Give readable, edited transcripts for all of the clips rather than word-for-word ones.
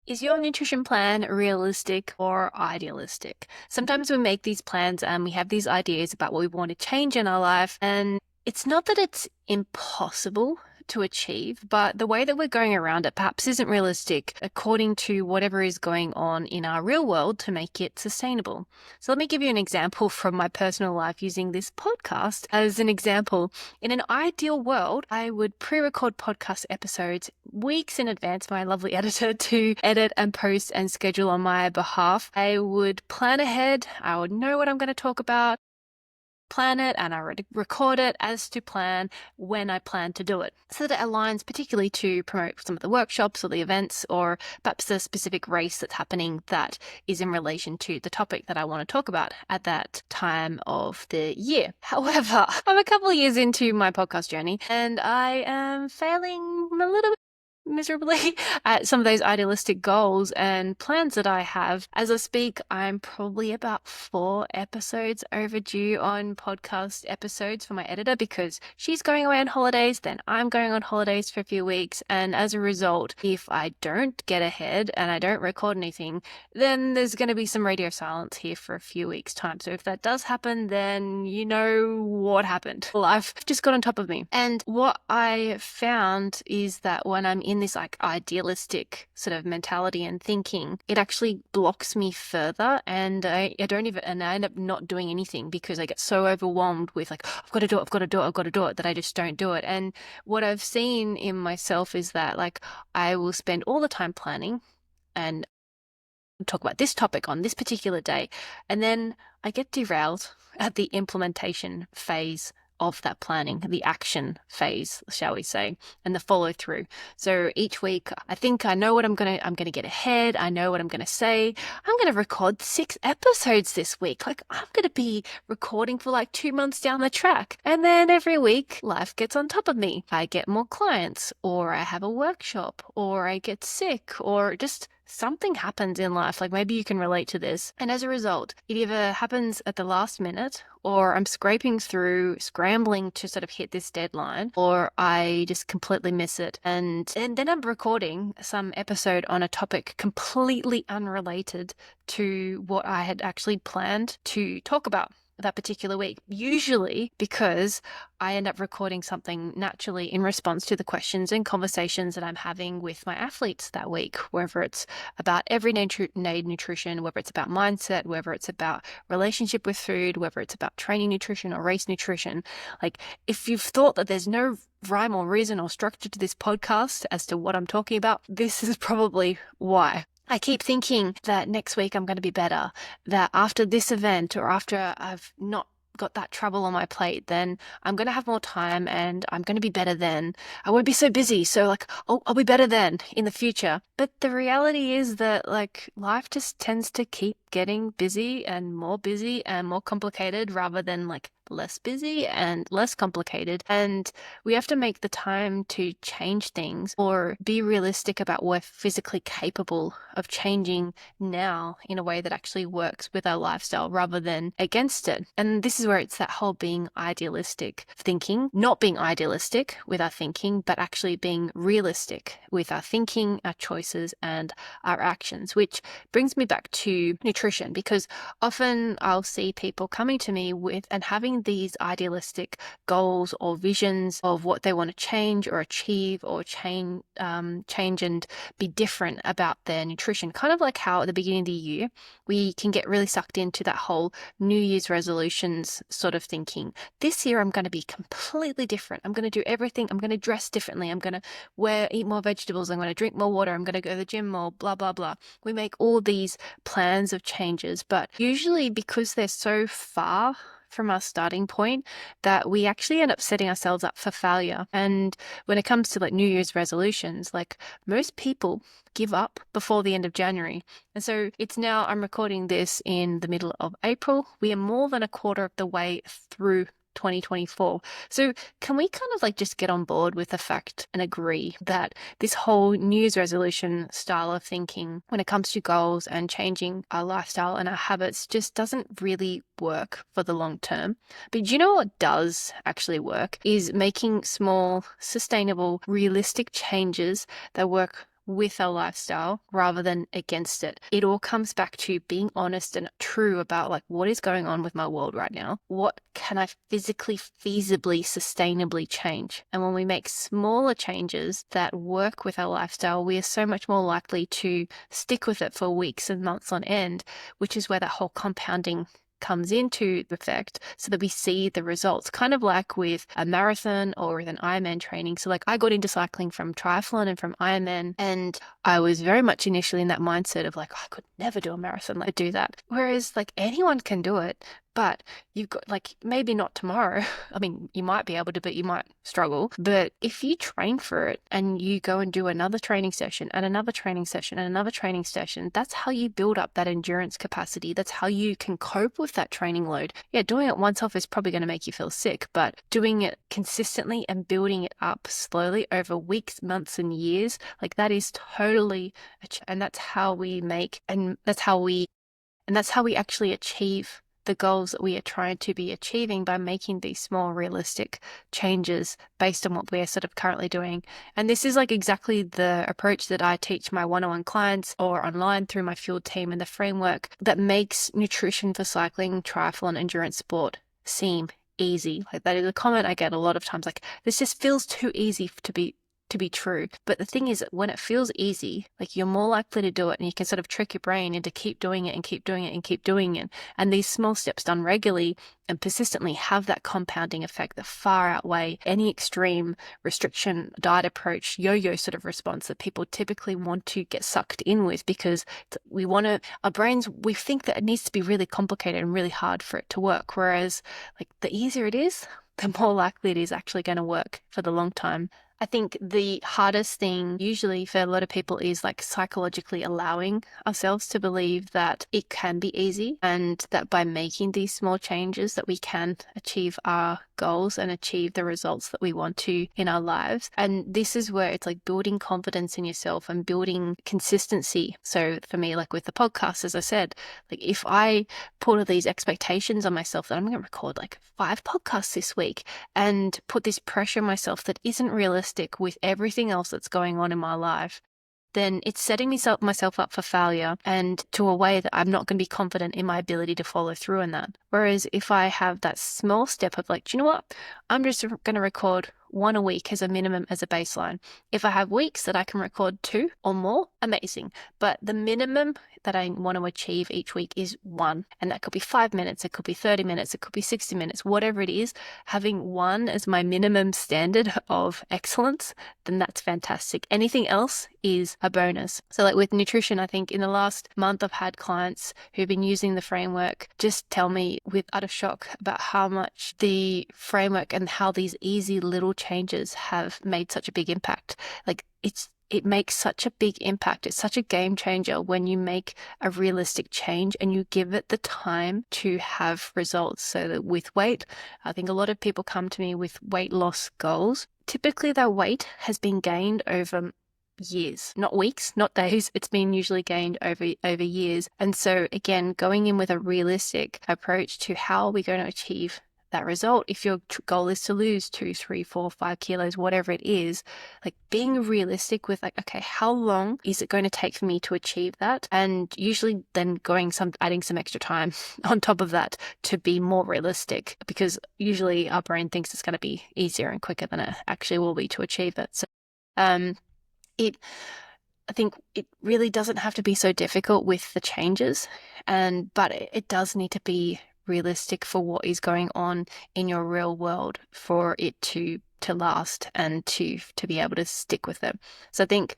Is your nutrition plan realistic or idealistic? Sometimes we make these plans and we have these ideas about what we want to change in our life, and it's not that it's impossible to achieve, but the way that we're going around it perhaps isn't realistic according to whatever is going on in our real world to make it sustainable. So let me give you an example from my personal life using this podcast as an example. In an ideal world, I would pre-record podcast episodes weeks in advance for my lovely editor to edit and post and schedule on my behalf. I would plan ahead. I would know what I'm going to talk about, plan it, and I record it as to plan when I plan to do it, so that it aligns particularly to promote some of the workshops or the events, or perhaps the specific race that's happening that is in relation to the topic that I want to talk about at that time of the year. However, I'm a couple of years into my podcast journey and I am failing a little bit miserably at some of those idealistic goals and plans that I have. As I speak, I'm probably about 4 episodes overdue on podcast episodes for my editor because she's going away on holidays, then I'm going on holidays for a few weeks, and as a result, if I don't get ahead and I don't record anything, then there's going to be some radio silence here for a few weeks' time. So if that does happen, then you know what happened. Life just got on top of me. And what I found is that when I'm in this like idealistic sort of mentality and thinking, it actually blocks me further, and I end up not doing anything because I get so overwhelmed with like, I've got to do it that I just don't do it. And what I've seen in myself is that like I will spend all the time planning and talk about this topic on this particular day, and then I get derailed at the implementation phase of that planning, the action phase, shall we say, and the follow through. So each week I think I know what I'm going to get ahead. I know what I'm going to say. I'm going to record 6 episodes this week. Like I'm going to be recording for like 2 months down the track. And then every week life gets on top of me. I get more clients, or I have a workshop, or I get sick, or just something happens in life. Like maybe you can relate to this. And as a result, it either happens at the last minute, or I'm scraping through, scrambling to sort of hit this deadline, or I just completely miss it. And then I'm recording some episode on a topic completely unrelated to what I had actually planned to talk about that particular week, usually because I end up recording something naturally in response to the questions and conversations that I'm having with my athletes that week, whether it's about everyday nutrition, whether it's about mindset, whether it's about relationship with food, whether it's about training nutrition or race nutrition. Like if you've thought that there's no rhyme or reason or structure to this podcast as to what I'm talking about, this is probably why. I keep thinking that next week I'm going to be better, that after this event or after I've not got that trouble on my plate, then I'm going to have more time and I'm going to be better then. I won't be so busy. So like, I'll be better then in the future. But the reality is that like life just tends to keep getting busy and more complicated rather than like less busy and less complicated. And we have to make the time to change things or be realistic about what we're physically capable of changing now in a way that actually works with our lifestyle rather than against it. And this is where it's that whole being idealistic thinking, not being idealistic with our thinking, but actually being realistic with our thinking, our choices, and our actions, which brings me back to nutrition, because often I'll see people coming to me with and having these idealistic goals or visions of what they want to change or achieve or change and be different about their nutrition. Kind of like how at the beginning of the year, we can get really sucked into that whole New Year's resolutions sort of thinking. This year, I'm going to be completely different. I'm going to do everything. I'm going to dress differently. I'm going to eat more vegetables. I'm going to drink more water. I'm going to go to the gym more, blah, blah, blah. We make all these plans of changes, but usually because they're so far from our starting point that we actually end up setting ourselves up for failure. And when it comes to like New Year's resolutions, like most people give up before the end of January. And so I'm recording this in the middle of April. We are more than a quarter of the way through 2024. So can we kind of like just get on board with the fact and agree that this whole New Year's resolution style of thinking when it comes to goals and changing our lifestyle and our habits just doesn't really work for the long term? But do you know what does actually work is making small, sustainable, realistic changes that work with our lifestyle rather than against it. It all comes back to being honest and true about like what is going on with my world right now. What can I physically, feasibly, sustainably change? And when we make smaller changes that work with our lifestyle, we are so much more likely to stick with it for weeks and months on end, which is where that whole compounding comes into effect so that we see the results, kind of like with a marathon or with an Ironman training. So like I got into cycling from triathlon and from Ironman, and I was very much initially in that mindset of like, I could never do a marathon, like do that. Whereas like anyone can do it, but you've got like maybe not tomorrow. I mean, you might be able to, but you might struggle. But if you train for it and you go and do another training session and another training session and another training session, that's how you build up that endurance capacity. That's how you can cope with that training load. Yeah, doing it once off is probably going to make you feel sick, but doing it consistently and building it up slowly over weeks, months, and years, like that is totally, and that's how we make, and that's how we actually achieve the goals that we are trying to be achieving by making these small, realistic changes based on what we're sort of currently doing. And this is like exactly the approach that I teach my one-on-one clients or online through my Fueled team, and the framework that makes nutrition for cycling, triathlon, endurance sport seem easy. Like that is a comment I get a lot of times, like, this just feels too easy to be true. But the thing is that when it feels easy, like you're more likely to do it, and you can sort of trick your brain into keep doing it and keep doing it and keep doing it. And these small steps done regularly and persistently have that compounding effect that far outweigh any extreme restriction diet approach, yo-yo sort of response that people typically want to get sucked in with, because our brains, we think that it needs to be really complicated and really hard for it to work. Whereas like the easier it is, the more likely it is actually going to work for the long time. I think the hardest thing usually for a lot of people is like psychologically allowing ourselves to believe that it can be easy, and that by making these small changes that we can achieve our goals and achieve the results that we want to in our lives. And this is where it's like building confidence in yourself and building consistency. So for me, like with the podcast, as I said, like if I put all these expectations on myself that I'm going to record like 5 podcasts this week and put this pressure on myself that isn't realistic with everything else that's going on in my life, then it's setting myself up for failure and to a way that I'm not going to be confident in my ability to follow through in that. Whereas if I have that small step of like, do you know what? I'm just going to record 1 a week as a minimum, as a baseline. If I have weeks that I can record 2 or more, amazing. But the minimum that I want to achieve each week is 1. And that could be 5 minutes, it could be 30 minutes, it could be 60 minutes, whatever it is. Having 1 as my minimum standard of excellence, then that's fantastic. Anything else is a bonus. So like with nutrition, I think in the last month I've had clients who've been using the framework just tell me with utter shock about how much the framework and how these easy little changes have made such a big impact. Like it makes such a big impact. It's such a game changer when you make a realistic change and you give it the time to have results. So that with weight, I think a lot of people come to me with weight loss goals. Typically their weight has been gained over years, not weeks, not days. It's been usually gained over years. And so again, going in with a realistic approach to how are we going to achieve that result. If your goal is to lose 2, 3, 4, 5 kilos, whatever it is, like being realistic with like, okay, how long is it going to take for me to achieve that? And usually then adding some extra time on top of that to be more realistic, because usually our brain thinks it's going to be easier and quicker than it actually will be to achieve it. So, I think it really doesn't have to be so difficult with the changes, but it does need to be realistic for what is going on in your real world for it to last and to be able to stick with it. So I think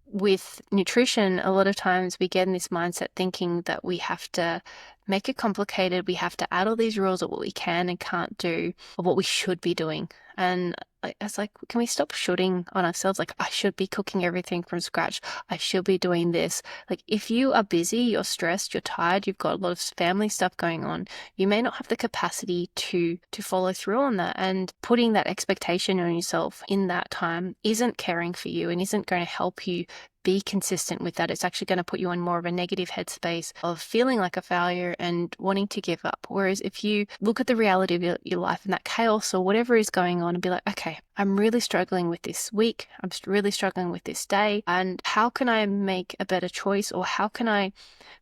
with nutrition, a lot of times we get in this mindset thinking that we have to make it complicated. We have to add all these rules of what we can and can't do, or what we should be doing. And it's like, can we stop shooting on ourselves? Like, I should be cooking everything from scratch. I should be doing this. Like, if you are busy, you're stressed, you're tired, you've got a lot of family stuff going on, you may not have the capacity to follow through on that. And putting that expectation on yourself in that time isn't caring for you and isn't going to help you be consistent with that, it's actually going to put you in more of a negative headspace of feeling like a failure and wanting to give up. Whereas if you look at the reality of your life and that chaos or whatever is going on and be like, okay, I'm really struggling with this week. I'm really struggling with this day. And how can I make a better choice, or how can I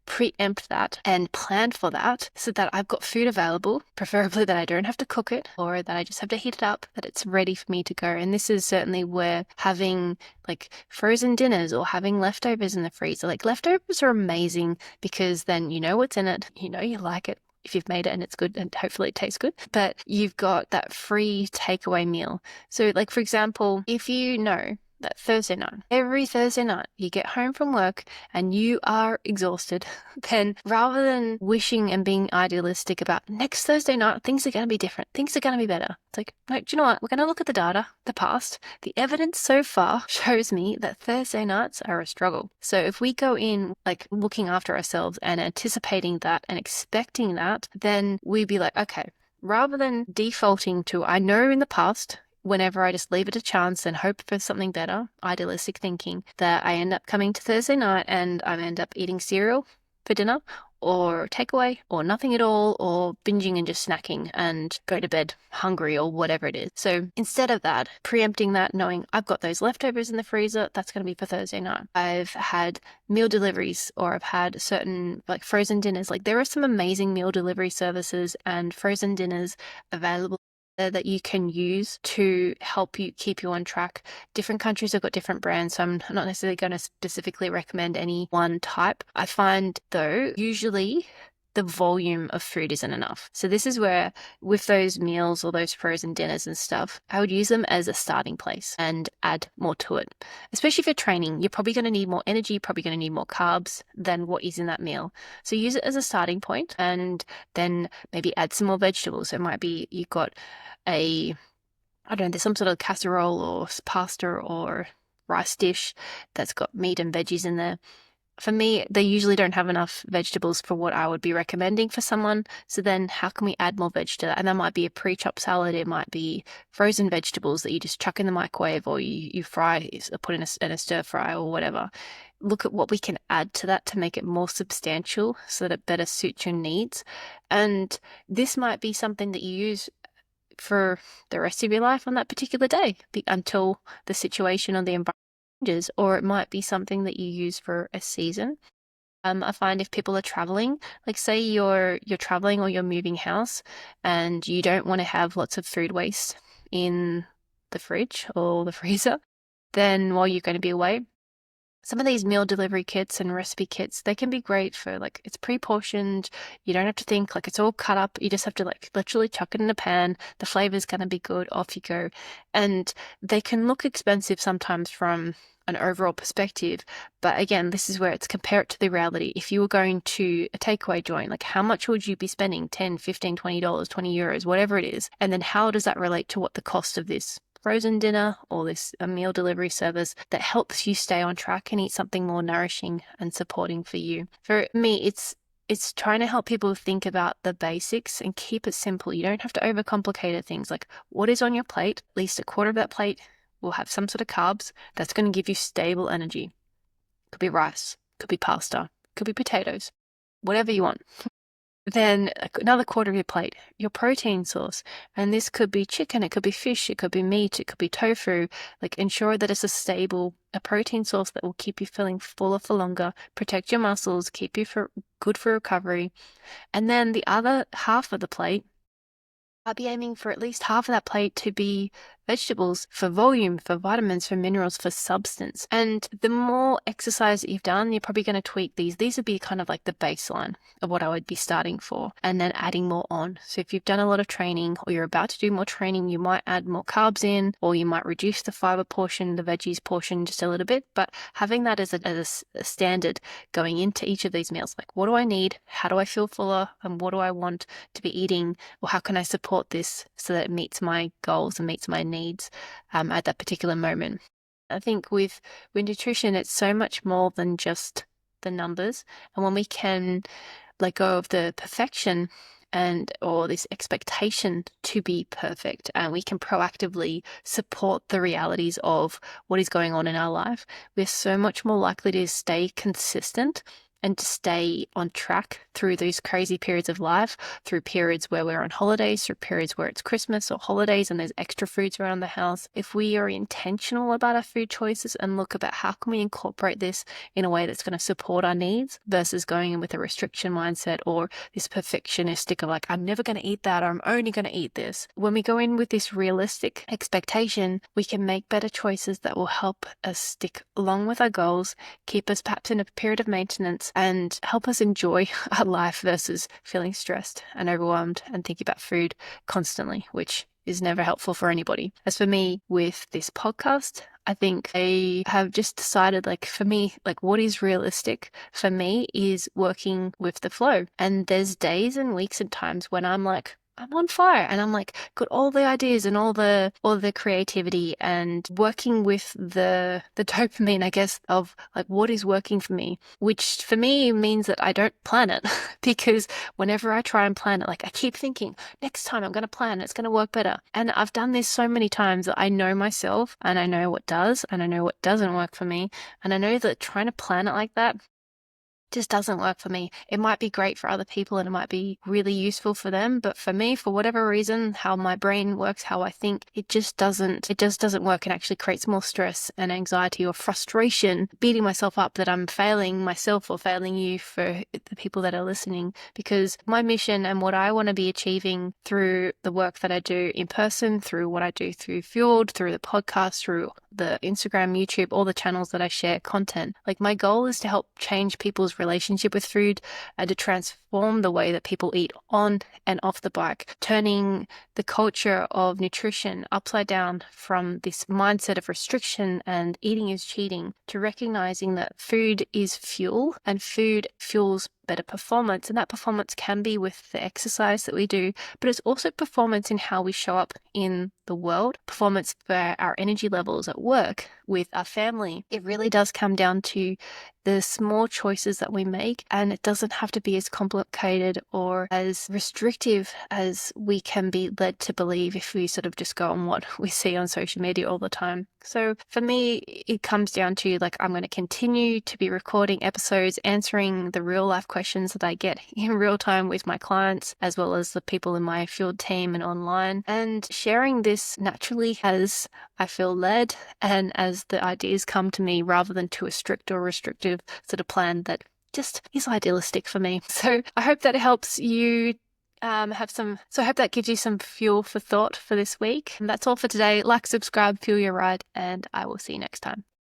preempt that and plan for that so that I've got food available, preferably that I don't have to cook it or that I just have to heat it up, that it's ready for me to go. And this is certainly where having like frozen dinners or having leftovers in the freezer, like leftovers are amazing because then you know what's in it, you know you like it if you've made it and it's good and hopefully it tastes good, but you've got that free takeaway meal. So like, for example, if you know that Thursday night, every Thursday night, you get home from work and you are exhausted, then rather than wishing and being idealistic about next Thursday night, things are going to be different, things are going to be better. It's like, no, do you know what? We're going to look at the data, the past. The evidence so far shows me that Thursday nights are a struggle. So if we go in like looking after ourselves and anticipating that and expecting that, then we'd be like, okay, rather than defaulting to, I know in the past, whenever I just leave it a chance and hope for something better, idealistic thinking, that I end up coming to Thursday night and I end up eating cereal for dinner or takeaway or nothing at all, or binging and just snacking and go to bed hungry or whatever it is. So instead of that, preempting that, knowing I've got those leftovers in the freezer, that's going to be for Thursday night. I've had meal deliveries, or I've had certain like frozen dinners. Like there are some amazing meal delivery services and frozen dinners available that you can use to help you keep you on track. Different countries have got different brands, so I'm not necessarily going to specifically recommend any one type. I find though, usually the volume of food isn't enough. So this is where with those meals or those frozen dinners and stuff, I would use them as a starting place and add more to it. Especially if you're training, you're probably going to need more energy, probably going to need more carbs than what is in that meal. So use it as a starting point and then maybe add some more vegetables. So it might be you've got I don't know, there's some sort of casserole or pasta or rice dish that's got meat and veggies in there. For me, they usually don't have enough vegetables for what I would be recommending for someone. So then how can we add more veg to that? And that might be a pre-chopped salad. It might be frozen vegetables that you just chuck in the microwave, or you fry, put in a stir fry or whatever. Look at what we can add to that to make it more substantial so that it better suits your needs. And this might be something that you use for the rest of your life on that particular day until the situation or the environment changes, or it might be something that you use for a season. I find if people are traveling, like say you're traveling or you're moving house and you don't want to have lots of food waste in the fridge or the freezer, then while you're going to be away, some of these meal delivery kits and recipe kits, they can be great for like, it's pre-portioned. You don't have to think, like it's all cut up. You just have to like literally chuck it in a pan. The flavor's going to be good. Off you go. And they can look expensive sometimes from an overall perspective. But again, this is where it's compare it to the reality. If you were going to a takeaway joint, like how much would you be spending? 10, 15, $20, 20 euros, whatever it is. And then how does that relate to what the cost of this frozen dinner or this a meal delivery service that helps you stay on track and eat something more nourishing and supporting for you? For me, it's trying to help people think about the basics and keep it simple. You don't have to overcomplicate it. Things like what is on your plate, at least a quarter of that plate will have some sort of carbs that's going to give you stable energy. Could be rice, could be pasta, could be potatoes, whatever you want. Then another quarter of your plate, your protein source. And this could be chicken, it could be fish, it could be meat, it could be tofu. Like ensure that it's a protein source that will keep you feeling fuller for longer, protect your muscles, keep you good for recovery. And then the other half of the plate, I'd be aiming for at least half of that plate to be vegetables for volume, for vitamins, for minerals, for substance. And the more exercise that you've done, you're probably going to tweak these. These would be kind of like the baseline of what I would be starting for, and then adding more on. So if you've done a lot of training or you're about to do more training, you might add more carbs in, or you might reduce the fiber portion, the veggies portion just a little bit. But having that as a standard going into each of these meals, like what do I need? How do I feel fuller? And what do I want to be eating? Or how can I support this so that it meets my goals and meets my needs at that particular moment? I think with nutrition, it's so much more than just the numbers. And when we can let go of the perfection and or this expectation to be perfect, and we can proactively support the realities of what is going on in our life, we're so much more likely to stay consistent and to stay on track through these crazy periods of life, through periods where we're on holidays, through periods where it's Christmas or holidays and there's extra foods around the house. If we are intentional about our food choices and look about how can we incorporate this in a way that's going to support our needs versus going in with a restriction mindset or this perfectionistic of like, I'm never going to eat that, or I'm only going to eat this. When we go in with this realistic expectation, we can make better choices that will help us stick along with our goals, keep us perhaps in a period of maintenance, and help us enjoy our life versus feeling stressed and overwhelmed and thinking about food constantly, which is never helpful for anybody. As for me with this podcast, I think I have just decided, like, for me, like, what is realistic for me is working with the flow. And there's days and weeks and times when I'm like, I'm on fire and I'm like got all the ideas and all the creativity and working with the dopamine, I guess, of like what is working for me, which for me means that I don't plan it because whenever I try and plan it, like I keep thinking next time I'm going to plan it's going to work better. And I've done this so many times that I know myself and I know what does and I know what doesn't work for me. And I know that trying to plan it like that just doesn't work for me. It might be great for other people and it might be really useful for them, but for me, for whatever reason, how my brain works, how I think, it just doesn't work and actually creates more stress and anxiety or frustration, beating myself up that I'm failing myself or failing you for the people that are listening, because my mission and what I want to be achieving through the work that I do in person, through what I do through Fueled, through the podcast, through the Instagram, YouTube, all the channels that I share content. Like my goal is to help change people's relationship with food and to transform the way that people eat on and off the bike, turning the culture of nutrition upside down from this mindset of restriction and eating is cheating to recognizing that food is fuel and food fuels better performance. And that performance can be with the exercise that we do, but it's also performance in how we show up in the world, performance for our energy levels at work, with our family. It really does come down to the small choices that we make, and it doesn't have to be as complicated or as restrictive as we can be led to believe if we sort of just go on what we see on social media all the time. So for me, it comes down to like, I'm going to continue to be recording episodes, answering the real life questions that I get in real time with my clients, as well as the people in my field team and online, and sharing this naturally as I feel led and as the ideas come to me rather than to a strict or restrictive sort of plan that just is idealistic for me. So I hope that helps you I hope that gives you some fuel for thought for this week. And that's all for today. Like, subscribe, fuel your ride, and I will see you next time.